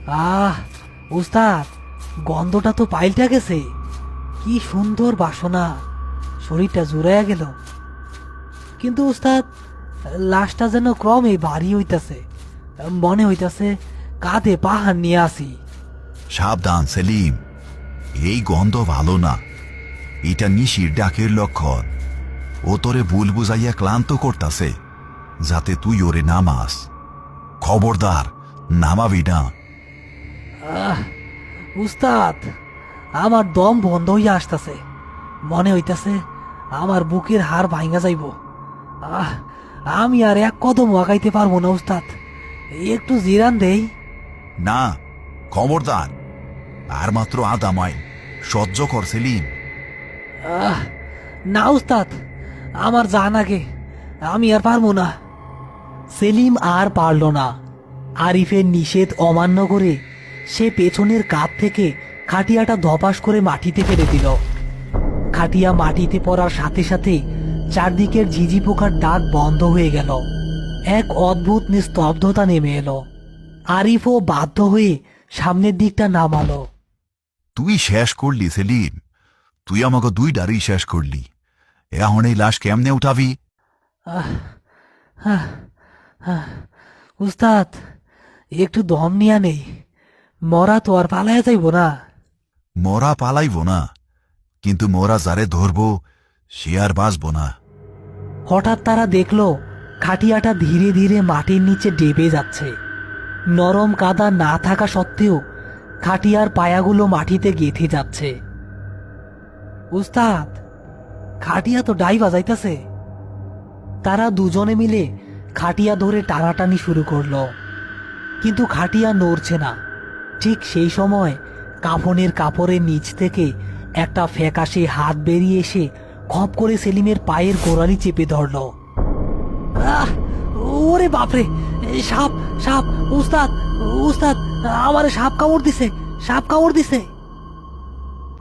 আহ উস্তাদ, গন্ধটা তো পাল্টা গেছে। কি সুন্দর বাসনা, শরীরটা জুড়াইয়া গেল। কিন্তু উস্তাদ, লাশটা যেন ক্রমে ভারী হইতাছে, মনে হইতাছে কাঁধে পাহাড় নিয়ে আসি। সাবধান সেলিম, এই গন্ধ ভালো না। এটা নিশির ডাকের লক্ষণ। ও তোরে ভুল বুঝাইয়া ক্লান্ত করতাছে, যাতে তুই ওরে নামাস। খবরদার, নামাবি না। আহ উস্তাদ, আমার দম বন্ধ হইয়া আসতেছে। মনে হইতাছে আমার বুকের হাড় ভাঙা যাইব। আহ আমি আর এক কদম আগাইতে পারবো না উস্তাদ, একটু জিরান দেই। না, খবরদার। আর মাত্র আধা মাইল সহ্য কর সেলিম। আহ না উস্তাদ, আমার জান আগে, আমি আর পারবো না। সেলিম আর পারল না। আরিফের নিষেধ অমান্য করে সে পেছনের কাঁধ থেকে খাটিয়াটা ধপাস করে মাটিতে ফেলে দিল। খাটিয়া মাটিতে পড়ার সাথে সাথে চারদিকের ঝিঝি পোকার ডাক বন্ধ হয়ে গেল। এক অদ্ভুত নিস্তব্ধতা নেমে এলো। আরিফও বাধ্য হয়ে সামনের দিকটা নামালো। তুই শেষ করলি সেলিম, তুই আমাকে দুই ডারি শেষ করলি। এখন এই লাশ কেমনে উঠাবি? আহ আহ আহ উস্তাদ, একটু দম নিয়া নেই, মরা তো আর পালায়া যাইব না। মরা পালাইব না, কিন্তু মরা যারে ধরব সে আর বাঁচব না। হঠাৎ তারা দেখল খাটিয়াটা ধীরে ধীরে মাটির নিচে ডেবে যাচ্ছে। নরম কাদা না থাকা সত্ত্বেও খাটিয়ার পায়াগুলো মাটিতে গেঁথে যাচ্ছে। উস্তাদ, খাটিয়া তো ডাইবা যাইতাছে। তারা দুজনে মিলে খাটিয়া ধরে টানাটানি শুরু করলো, কিন্তু খাটিয়া নড়ছে না। ঠিক সেই সময় কাফনের কাপড়ের নিচ থেকে একটা ফ্যাকাশে হাত বেরিয়ে এসে খপ করে সেলিমের পায়ের গোড়ালি চেপে ধরল। আহ ওরে বাপরে, সাপ সাপ! উস্তাদ উস্তাদ, আমারে সাপ কামড় দিছে, সাপ কামড় দিছে।